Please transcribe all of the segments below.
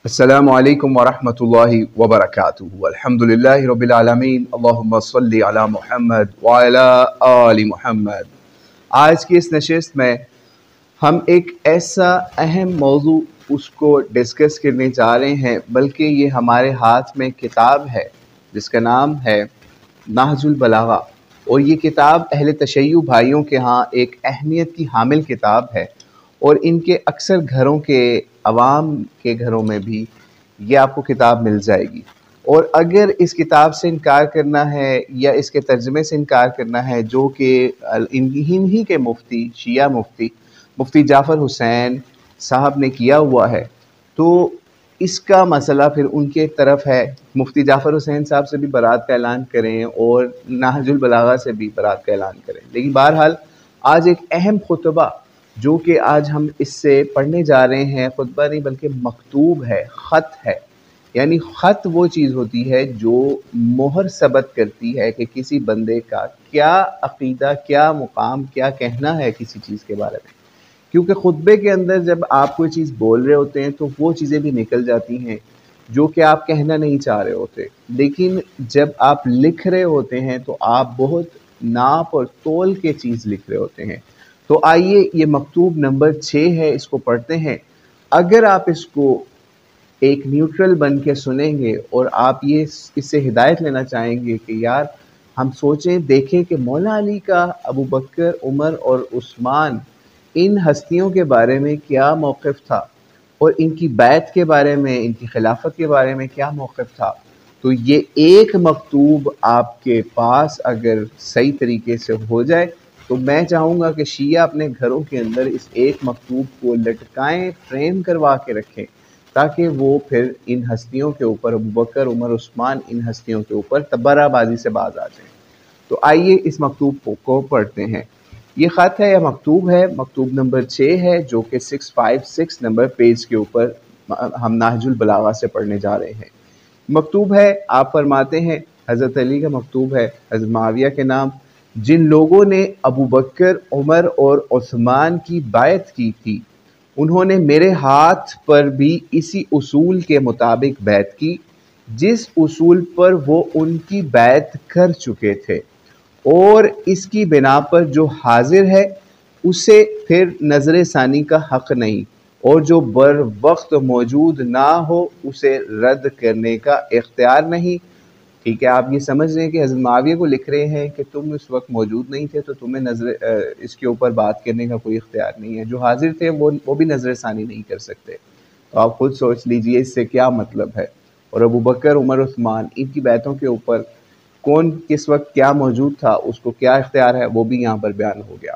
السلام علیکم ورحمۃ اللہ وبرکاتہ الحمدللہ رب العالمین اللہم صلی علی محمد وعلی آل محمد۔ آج کی اس نشست میں ہم ایک ایسا اہم موضوع اس کو ڈسکس کرنے جا رہے ہیں، بلکہ یہ ہمارے ہاتھ میں کتاب ہے جس کا نام ہے نہج البلاغہ، اور یہ کتاب اہل تشیع بھائیوں کے ہاں ایک اہمیت کی حامل کتاب ہے، اور ان کے اکثر گھروں کے عوام کے گھروں میں بھی یہ آپ کو کتاب مل جائے گی۔ اور اگر اس کتاب سے انکار کرنا ہے یا اس کے ترجمے سے انکار کرنا ہے جو کہ انہی کے مفتی شیعہ مفتی جعفر حسین صاحب نے کیا ہوا ہے، تو اس کا مسئلہ پھر ان کے طرف ہے۔ مفتی جعفر حسین صاحب سے بھی برات کا اعلان کریں اور نہج البلاغہ سے بھی برات کا اعلان کریں، لیکن بہرحال آج ایک اہم خطبہ جو کہ آج ہم اس سے پڑھنے جا رہے ہیں، خطبہ نہیں بلکہ مکتوب ہے، خط ہے۔ یعنی خط وہ چیز ہوتی ہے جو مہر ثبت کرتی ہے کہ کسی بندے کا کیا عقیدہ، کیا مقام، کیا کہنا ہے کسی چیز کے بارے میں۔ کیونکہ خطبے کے اندر جب آپ کوئی چیز بول رہے ہوتے ہیں تو وہ چیزیں بھی نکل جاتی ہیں جو کہ آپ کہنا نہیں چاہ رہے ہوتے، لیکن جب آپ لکھ رہے ہوتے ہیں تو آپ بہت ناپ اور تول کے چیز لکھ رہے ہوتے ہیں۔ تو آئیے یہ مکتوب نمبر 6 ہے، اس کو پڑھتے ہیں۔ اگر آپ اس کو ایک نیوٹرل بن کے سنیں گے اور آپ یہ اس سے ہدایت لینا چاہیں گے کہ یار ہم سوچیں دیکھیں کہ مولا علی کا ابو بکر، عمر اور عثمان ان ہستیوں کے بارے میں کیا موقف تھا، اور ان کی بیعت کے بارے میں، ان کی خلافت کے بارے میں کیا موقف تھا، تو یہ ایک مکتوب آپ کے پاس اگر صحیح طریقے سے ہو جائے تو میں چاہوں گا کہ شیعہ اپنے گھروں کے اندر اس ایک مکتوب کو لٹکائیں، فریم کروا کے رکھیں، تاکہ وہ پھر ان ہستیوں کے اوپر، ابو بکر، عمر، عثمان، ان ہستیوں کے اوپر تبرہ بازی سے باز آ جائیں۔ تو آئیے اس مکتوب کو پڑھتے ہیں۔ یہ خط ہے یا مکتوب ہے، مکتوب نمبر 6 ہے، جو کہ 656 نمبر پیج کے اوپر ہم نہج البلاغہ سے پڑھنے جا رہے ہیں۔ مکتوب ہے، آپ فرماتے ہیں، حضرت علی کا مکتوب ہے، حضرت معاویہ کے نام: جن لوگوں نے ابو بکر، عمر اور عثمان کی بیعت کی تھی، انہوں نے میرے ہاتھ پر بھی اسی اصول کے مطابق بیعت کی جس اصول پر وہ ان کی بیعت کر چکے تھے، اور اس کی بنا پر جو حاضر ہے اسے پھر نظر ثانی کا حق نہیں، اور جو بر وقت موجود نہ ہو اسے رد کرنے کا اختیار نہیں۔ ٹھیک ہے، آپ یہ سمجھ رہے ہیں کہ حضرت معاویہ کو لکھ رہے ہیں کہ تم اس وقت موجود نہیں تھے تو تمہیں اس کے اوپر بات کرنے کا کوئی اختیار نہیں ہے، جو حاضر تھے وہ بھی نظر ثانی نہیں کر سکتے۔ تو آپ خود سوچ لیجئے اس سے کیا مطلب ہے۔ اور ابو بکر، عمر، عثمان، ان کی بیعتوں کے اوپر کون کس وقت کیا موجود تھا، اس کو کیا اختیار ہے، وہ بھی یہاں پر بیان ہو گیا۔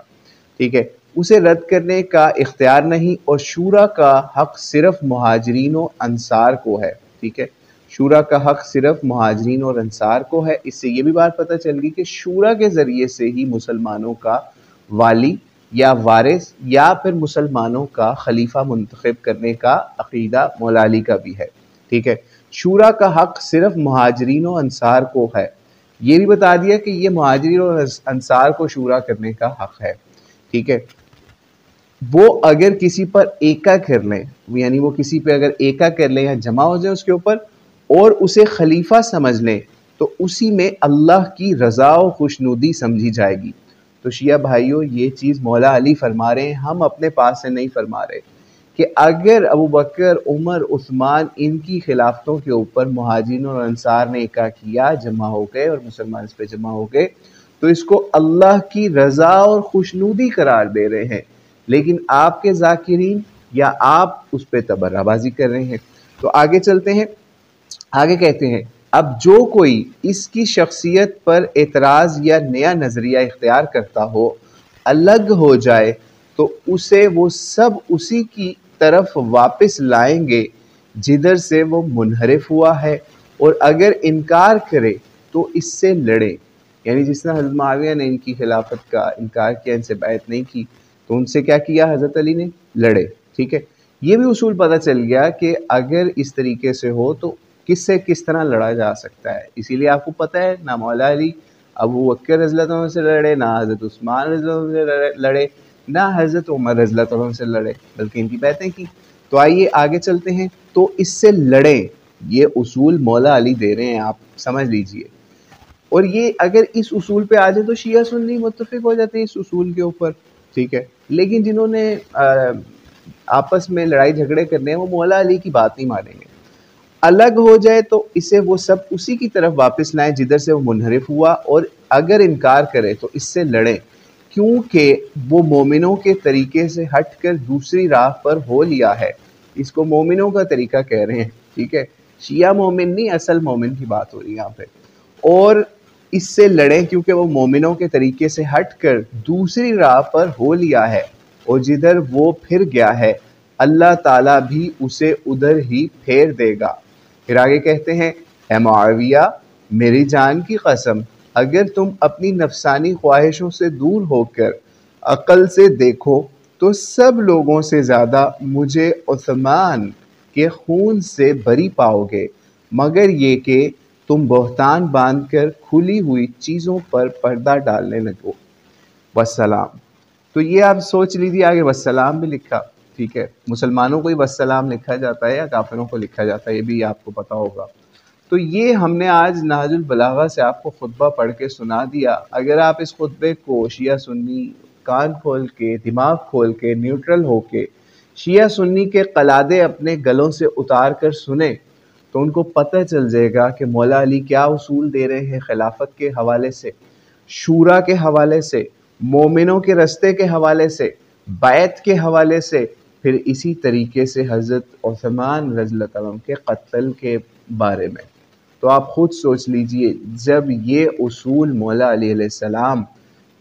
ٹھیک ہے، اسے رد کرنے کا اختیار نہیں، اور شورا کا حق صرف مہاجرین و انصار کو ہے۔ ٹھیک ہے، شورا کا حق صرف مہاجرین اور انصار کو ہے۔ اس سے یہ بھی بات پتہ چل گئی کہ شورا کے ذریعے سے ہی مسلمانوں کا والی یا وارث یا پھر مسلمانوں کا خلیفہ منتخب کرنے کا عقیدہ مولا علی کا بھی ہے۔ ٹھیک ہے، شورا کا حق صرف مہاجرین و انصار کو ہے۔ یہ بھی بتا دیا کہ یہ مہاجرین اور انصار کو شورا کرنے کا حق ہے۔ ٹھیک ہے، وہ اگر کسی پر ایکا کر لیں، یعنی وہ کسی پہ اگر ایکا کر لیں یا جمع ہو جائے اس کے اوپر اور اسے خلیفہ سمجھ لیں تو اسی میں اللہ کی رضا و خوشنودی سمجھی جائے گی۔ تو شیعہ بھائیوں، یہ چیز مولا علی فرما رہے ہیں، ہم اپنے پاس سے نہیں فرما رہے، کہ اگر ابو بکر، عمر، عثمان ان کی خلافتوں کے اوپر مہاجرین اور انصار نے ایکا کیا، جمع ہو گئے اور مسلمان اس پہ جمع ہو گئے، تو اس کو اللہ کی رضا اور خوشنودی قرار دے رہے ہیں، لیکن آپ کے ذاکرین یا آپ اس پہ تبرہ بازی کر رہے ہیں۔ تو آگے چلتے ہیں، آگے کہتے ہیں: اب جو کوئی اس کی شخصیت پر اعتراض یا نیا نظریہ اختیار کرتا ہو، الگ ہو جائے، تو اسے وہ سب اسی کی طرف واپس لائیں گے جدھر سے وہ منحرف ہوا ہے، اور اگر انکار کرے تو اس سے لڑے۔ یعنی جس طرح حضرت معاویہ نے ان کی خلافت کا انکار کیا، ان سے بیعت نہیں کی، تو ان سے کیا کیا حضرت علی نے؟ لڑے۔ ٹھیک ہے، یہ بھی اصول پتہ چل گیا کہ اگر اس طریقے سے ہو تو کس سے کس طرح لڑا جا سکتا ہے۔ اسی لیے آپ کو پتہ ہے نہ مولا علی ابو بکر رضی اللہ عنہ سے لڑے، نہ حضرت عثمان رضی اللہ عنہ سے لڑے، نہ حضرت عمر رضی اللہ عنہ سے لڑے، بلکہ ان کی بیعتیں کی۔ تو آئیے آگے چلتے ہیں. تو اس سے لڑیں، یہ اصول مولا علی دے رہے ہیں، آپ سمجھ لیجئے. اور یہ اگر اس اصول پہ آ جائے تو شیعہ سنی متفق ہو جاتے ہیں اس اصول کے اوپر، ٹھیک ہے. لیکن جنہوں نے آپس میں لڑائی جھگڑے کرنے ہیں وہ مولا علی کی بات نہیں مانیں گے. الگ ہو جائے تو اسے وہ سب اسی کی طرف واپس لائیں جدھر سے وہ منحرف ہوا، اور اگر انکار کرے تو اس سے لڑیں، کیونکہ وہ مومنوں کے طریقے سے ہٹ کر دوسری راہ پر ہو لیا ہے. اس کو مومنوں کا طریقہ کہہ رہے ہیں، ٹھیک ہے. شیعہ مومن نہیں، اصل مومن کی بات ہو رہی ہے یہاں پہ. اور اس سے لڑیں کیونکہ وہ مومنوں کے طریقے سے ہٹ کر دوسری راہ پر ہو لیا ہے، اور جدھر وہ پھر گیا ہے اللہ تعالیٰ بھی اسے ادھر ہی پھیر دے گا. پھر آگے کہتے ہیں، اے معاویہ میری جان کی قسم، اگر تم اپنی نفسانی خواہشوں سے دور ہو کر عقل سے دیکھو تو سب لوگوں سے زیادہ مجھے عثمان کے خون سے بری پاؤ گے، مگر یہ کہ تم بہتان باندھ کر کھلی ہوئی چیزوں پر پردہ ڈالنے لگو. والسلام. تو یہ آپ سوچ لیجیے، آگے والسلام بھی لکھا، ٹھیک ہے. مسلمانوں کو ہی والسلام لکھا جاتا ہے یا کافروں کو لکھا جاتا ہے، یہ بھی آپ کو پتا ہوگا. تو یہ ہم نے آج نہج البلاغہ سے آپ کو خطبہ پڑھ کے سنا دیا. اگر آپ اس خطبے کو شیعہ سنی کان کھول کے، دماغ کھول کے، نیوٹرل ہو کے شیعہ سنی کے قلادے اپنے گلوں سے اتار کر سنیں تو ان کو پتہ چل جائے گا کہ مولا علی کیا اصول دے رہے ہیں خلافت کے حوالے سے، شورا کے حوالے سے، مومنوں کے رستے کے حوالے سے، بیعت کے حوالے سے، پھر اسی طریقے سے حضرت عثمان رضی اللہ عنہ کے قتل کے بارے میں. تو آپ خود سوچ لیجئے، جب یہ اصول مولا علی علیہ السلام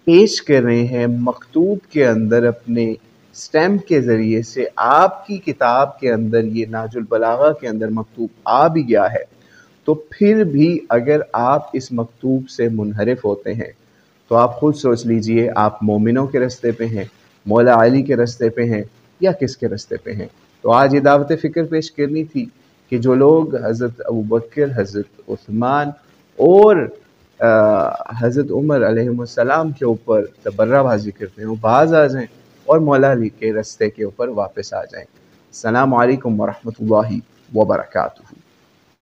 پیش کر رہے ہیں مکتوب کے اندر اپنے سٹیمپ کے ذریعے سے، آپ کی کتاب کے اندر یہ نہج البلاغہ کے اندر مکتوب آ بھی گیا ہے، تو پھر بھی اگر آپ اس مکتوب سے منحرف ہوتے ہیں تو آپ خود سوچ لیجئے آپ مومنوں کے رستے پہ ہیں، مولا علی کے رستے پہ ہیں، یا کس کے رستے پہ ہیں. تو آج یہ دعوت فکر پیش کرنی تھی کہ جو لوگ حضرت ابوبکر، حضرت عثمان اور حضرت عمر علیہ السلام کے اوپر تبرہ بازی کرتے ہیں وہ باز آ جائیں اور مولا علی کے رستے کے اوپر واپس آ جائیں. السلام علیکم ورحمۃ اللہ وبرکاتہ.